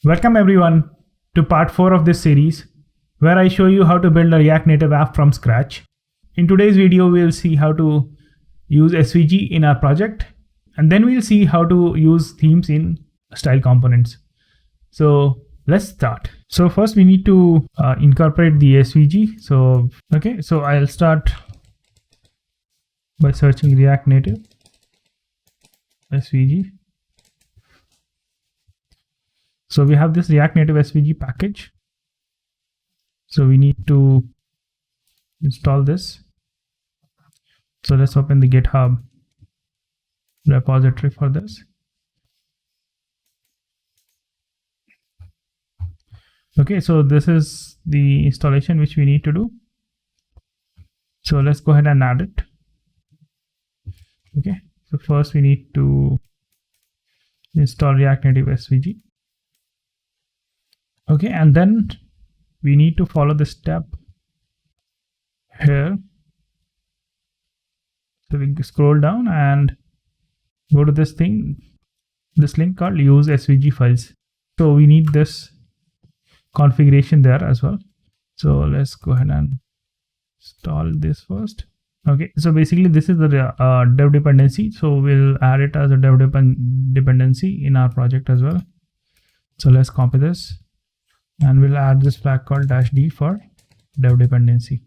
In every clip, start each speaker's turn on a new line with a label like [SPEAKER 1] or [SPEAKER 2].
[SPEAKER 1] Welcome everyone to part 4 of this series where I show you how to build a React Native app from scratch. In today's video, we'll see how to use SVG in our project, and then we'll see how to use themes in style components. So let's start. So first we need to incorporate the SVG. So I'll start by searching React Native SVG. So we have this React Native SVG package. So we need to install this. So let's open the GitHub repository for this. Okay, so this is the installation which we need to do. So let's go ahead and add it. Okay, so first we need to install React Native SVG. Okay, and then we need to follow the step here. So we scroll down and go to this link called use SVG files. So we need this configuration there as well. So let's go ahead and install this first. Okay, so basically this is the dev dependency. So we'll add it as a dev dependency in our project as well. So let's copy this. And we'll add this flag called -d for dev dependency.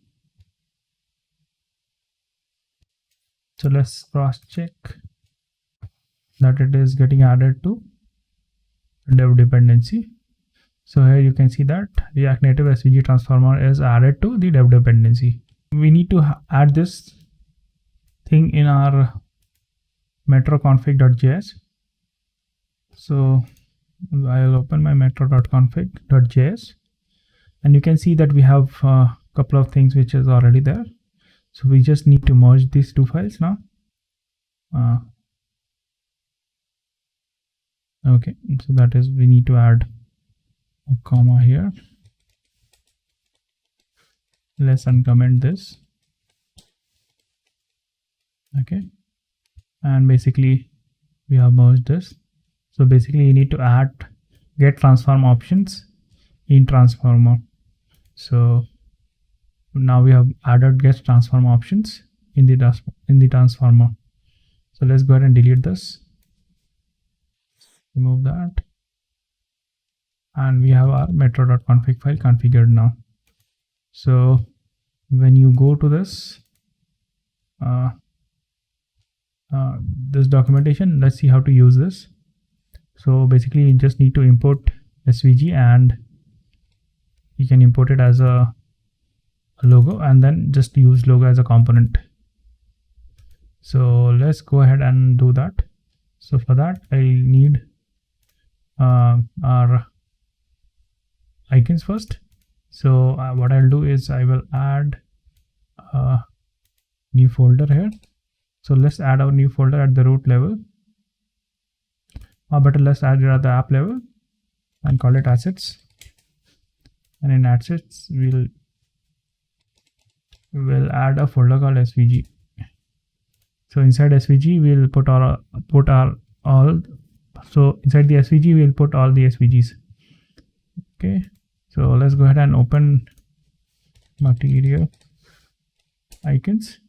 [SPEAKER 1] So let's cross check that it is getting added to dev dependency. So here you can see that React Native SVG transformer is added to the dev dependency. We need to add this thing in our metro-config.js. So I'll open my metro.config.js, and you can see that we have a couple of things which is already there. So we just need to merge these two files now. Okay, so that is, we need to add a comma here. Let's uncomment this. Okay, and basically we have merged this. So basically you need to add get transform options in transformer. So now we have added get transform options in the transformer. So let's go ahead and delete this. Remove that. And we have our metro.config file configured now. So when you go to this this documentation, let's see how to use this. So basically you just need to import SVG, and you can import it as a logo and then just use logo as a component. So let's go ahead and do that. So for that I need our icons first. So what I'll do is I will add a new folder here. So let's add our new folder at the root level, or better, let's add it at the app level and call it assets. And in assets we'll add a folder called SVG. So inside SVG we'll put all. So inside the SVG we'll put all the SVGs. Okay, so let's go ahead and open material icons.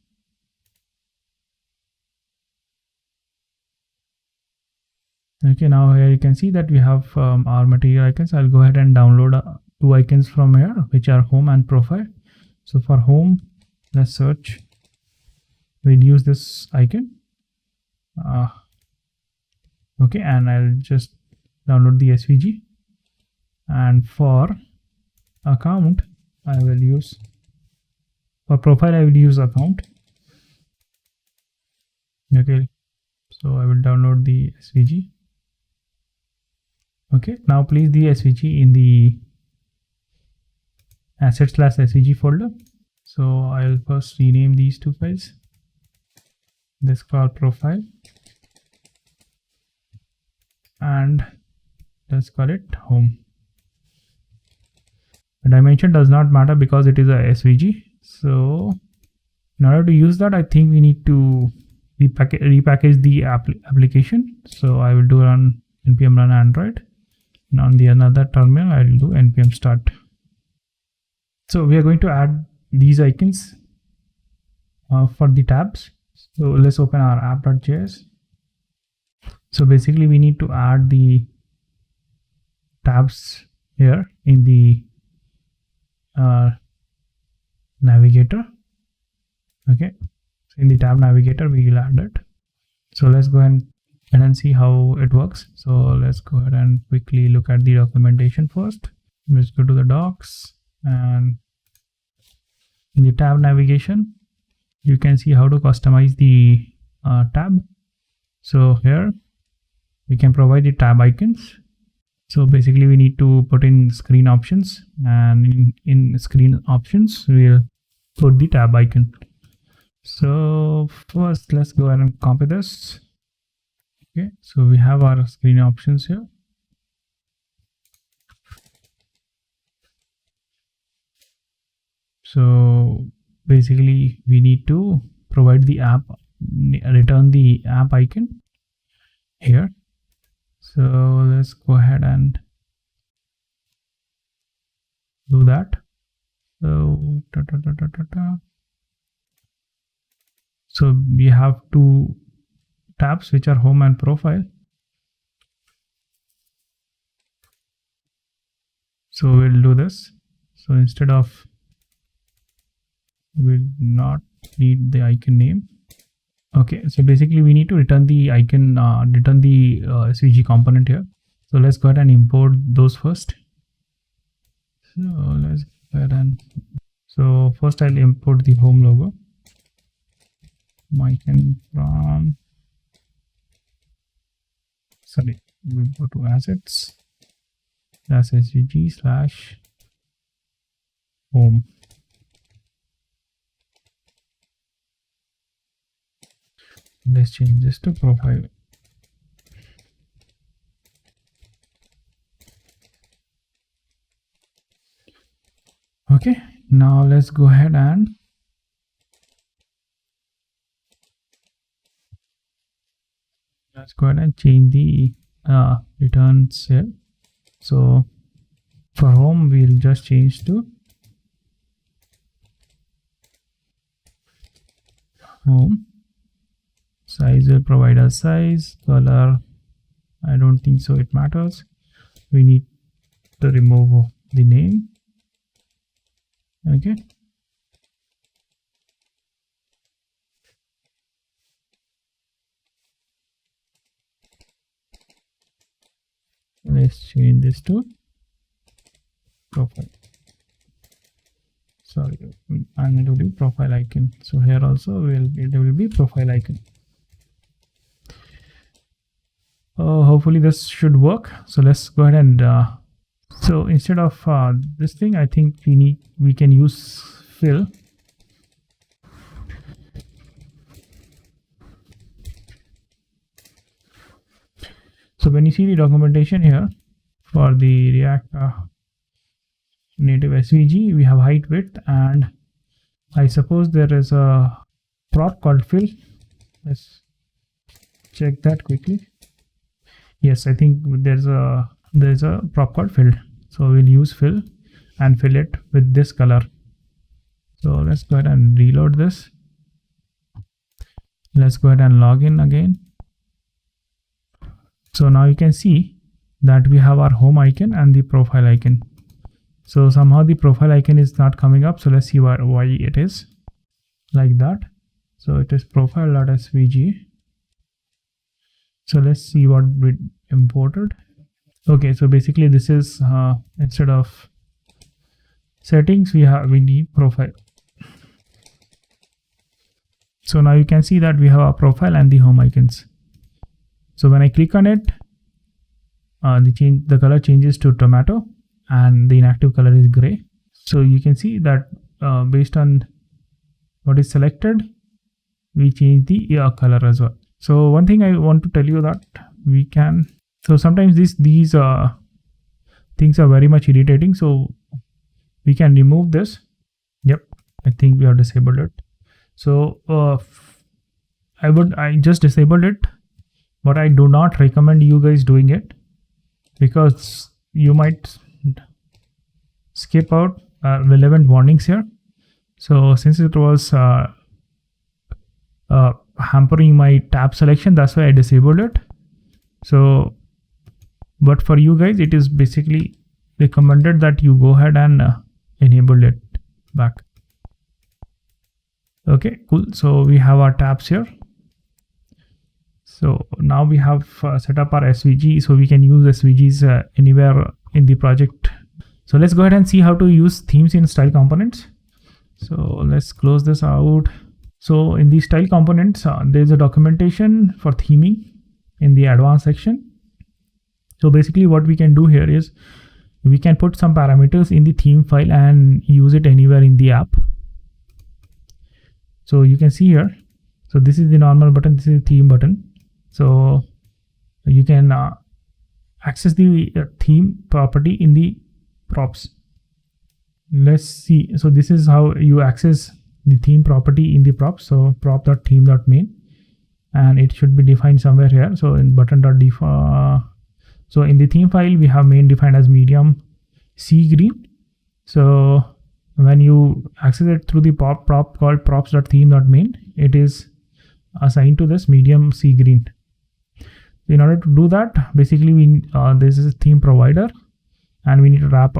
[SPEAKER 1] Okay, now here you can see that we have our material icons. I'll go ahead and download two icons from here, which are home and profile. So for home, let's search. We'll use this icon. Okay, and I'll just download the SVG. And for account, I will use, for profile I will use account. Okay, so I will download the SVG. Okay, now place the SVG in the asset/svg folder. So I'll first rename these two files. This called profile, and let's call it home. The dimension does not matter because it is a SVG. So in order to use that, I think we need to repackage the application. So I will do run npm run android, And on the another terminal, I will do npm start. So we are going to add these icons for the tabs. So let's open our app.js. So basically we need to add the tabs here in the navigator. Okay, so in the tab navigator we will add it. So let's go ahead and see how it works. So let's go ahead and quickly look at the documentation first. Let's go to the docs, and in the tab navigation you can see how to customize the tab. So here we can provide the tab icons. So basically we need to put in screen options, and in screen options we'll put the tab icon. So first let's go ahead and copy this. Okay, so we have our screen options here. So basically we need to provide the app, return the app icon here. So let's go ahead and do that. So so we have two tabs which are home and profile. So we'll do this. So instead of, we'll not need the icon name. Okay, so basically we need to return the icon, return the SVG component here. So let's go ahead and import those first. So let's go ahead and, so first I'll import the home logo. Icon from, sorry, we'll go to assets, that's svg/home. Let's change this to profile. Okay, now let's go ahead and change the returns here. So for home we'll just change to home. Size will provide a size. Color, I don't think so it matters. We need to remove the name. Okay, let's change this to profile. Sorry, I'm going to do profile icon. So here also there will be profile icon. Hopefully this should work. So let's go ahead and so instead of this thing, I think we can use fill. So when you see the documentation here for the React native SVG, we have height, width, and I suppose there is a prop called fill. Let's check that quickly. Yes, I think there's a prop called fill. So we'll use fill and fill it with this color. So let's go ahead and reload this. Let's go ahead and log in again. So now you can see that we have our home icon and the profile icon. So somehow the profile icon is not coming up. So let's see why it is like that. So it is profile.svg. So let's see what we imported. Okay, so basically this is instead of settings we need profile. So now you can see that we have our profile and the home icons. So when I click on it, the color changes to tomato and the inactive color is gray. So you can see that based on what is selected, we change the color as well. So one thing I want to tell you that we can, so sometimes these things are very much irritating. So we can remove this. Yep, I think we have disabled it. So I just disabled it, but I do not recommend you guys doing it, because you might skip out relevant warnings here. So since it was hampering my tab selection, that's why I disabled it. So but for you guys, it is basically recommended that you go ahead and enable it back. Okay, cool. So we have our tabs here. So now we have set up our SVG, so we can use SVGs anywhere in the project. So let's go ahead and see how to use themes in style components. So let's close this out. So in the style components, there's a documentation for theming in the advanced section. So basically what we can do here is we can put some parameters in the theme file and use it anywhere in the app. So you can see here, so this is the normal button, this is the theme button. So you can access the theme property in the props. Let's see. So this is how you access the theme property in the props. So prop.theme.main, and it should be defined somewhere here. So in button.def, so in the theme file we have main defined as medium sea green. So when you access it through the prop called props.theme.main, it is assigned to this medium sea green. In order to do that, basically we this is a theme provider, and we need to wrap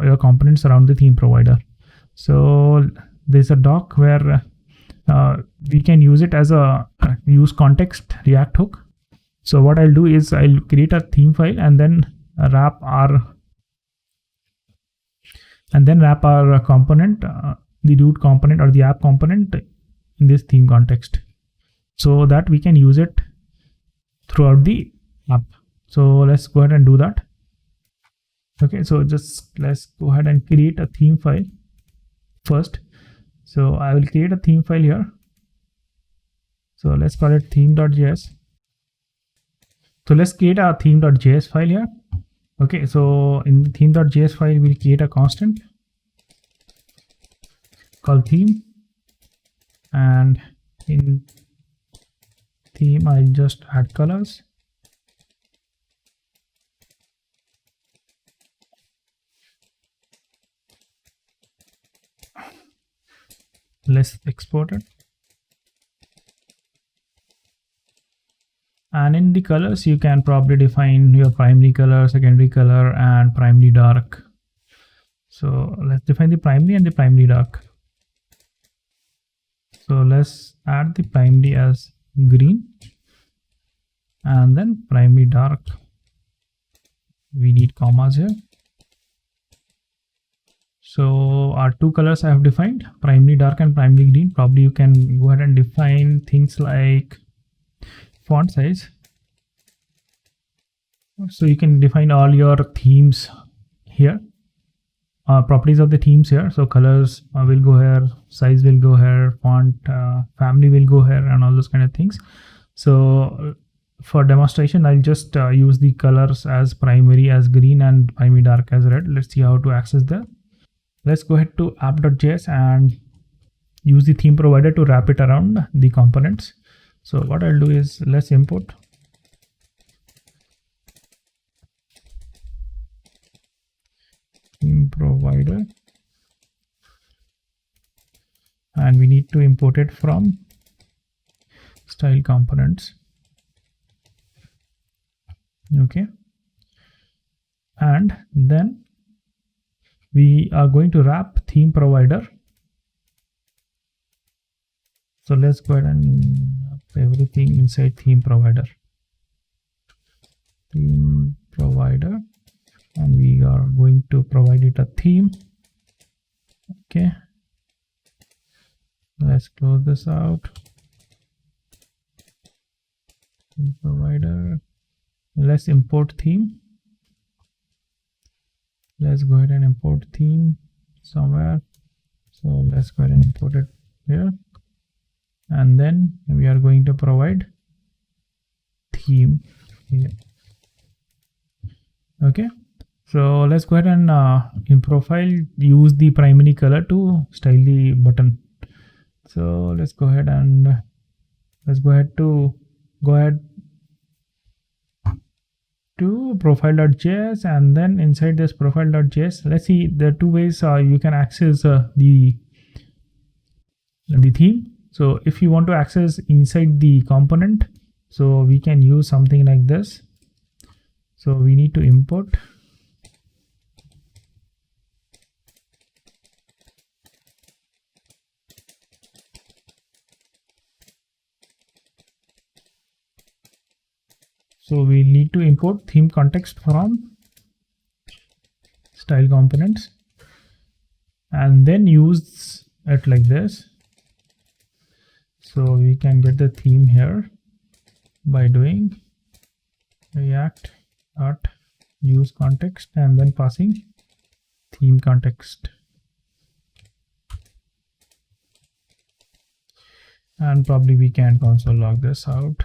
[SPEAKER 1] your components around the theme provider. So there's a doc where we can use it as a use context React hook. So what I'll do is I'll create a theme file and then wrap our component, the root component or the app component in this theme context, so that we can use it throughout the app. So let's go ahead and do that. Okay, so just let's go ahead and create a theme file first. So I will create a theme file here. So let's call it theme.js. So let's create a theme.js file here. Okay, so in the theme.js file, we'll create a constant called theme, and in theme I'll just add colors. Let's export it. And in the colors, you can probably define your primary color, secondary color, and primary dark. So let's define the primary and the primary dark. So let's add the primary as green, and then primary dark, we need commas here. So our two colors I have defined, primary dark and primary green. Probably you can go ahead and define things like font size. So you can define all your themes here, properties of the themes here. So colors will go here, size will go here, font family will go here, and all those kind of things. So for demonstration, I'll just use the colors as primary as green and primary dark as red. Let's see how to access that. Let's go ahead to app.js and use the theme provider to wrap it around the components. So what I'll do is let's import theme provider, and we need to import it from style components. Okay, and then we are going to wrap theme provider. So let's go ahead and wrap everything inside theme provider, and we are going to provide it a theme. Okay, let's close this out. Theme provider, let's import theme. Let's go ahead and import theme somewhere. So let's go ahead and import it here, and then we are going to provide theme here. Okay, so let's go ahead and in profile use the primary color to style the button. So let's go ahead and to profile.js, and then inside this profile.js, let's see the two ways you can access the theme. So if you want to access inside the component, so we can use something like this. So we need to import theme context from style components, and then use it like this. So we can get the theme here by doing react.use context and then passing theme context. And probably we can console log this out.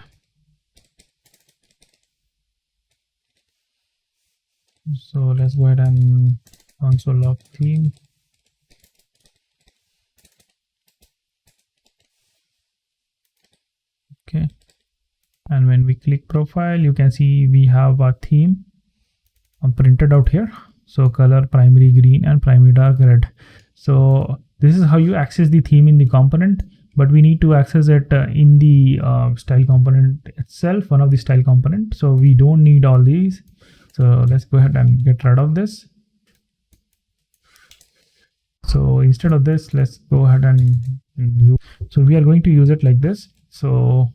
[SPEAKER 1] So let's go ahead and console log theme. Okay, and when we click profile, you can see we have a theme printed out here. So color primary green and primary dark red. So this is how you access the theme in the component, but we need to access it in the style component itself, one of the style component. So we don't need all these. So let's go ahead and get rid of this. So instead of this, let's go ahead and use. So we are going to use it like this. So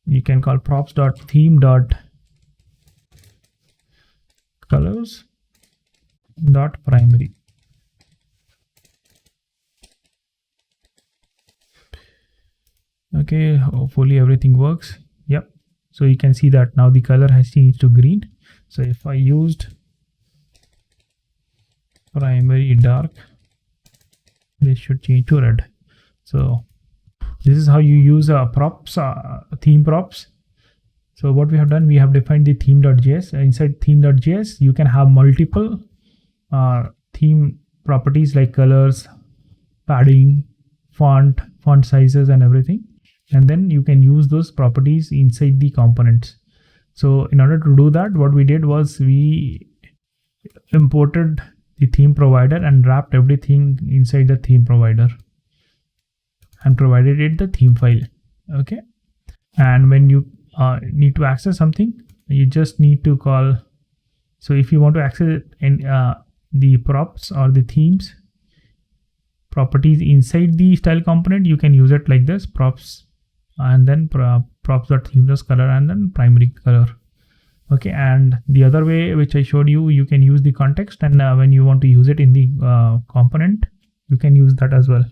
[SPEAKER 1] you can call props.theme.colors.primary. Okay, hopefully everything works. Yep. So you can see that now the color has changed to green. So if I used primary dark, this should change to red. So this is how you use props, theme props. So what we have done, we have defined the theme.js. Inside theme.js, you can have multiple theme properties like colors, padding, font sizes, and everything. And then you can use those properties inside the components. So in order to do that, what we did was we imported the theme provider and wrapped everything inside the theme provider and provided it the theme file. Okay, and when you need to access something, you just need to call. So if you want to access it in the props or the themes properties inside the style component, you can use it like this: props and then props.theme.color and then primary color. Okay, and the other way which I showed you, you can use the context, and when you want to use it in the component, you can use that as well.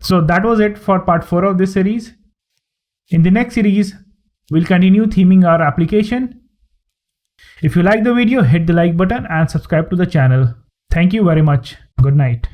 [SPEAKER 1] So that was it for part 4 of this series. In the next series, we'll continue theming our application. If you like the video, hit the like button and subscribe to the channel. Thank you very much. Good night.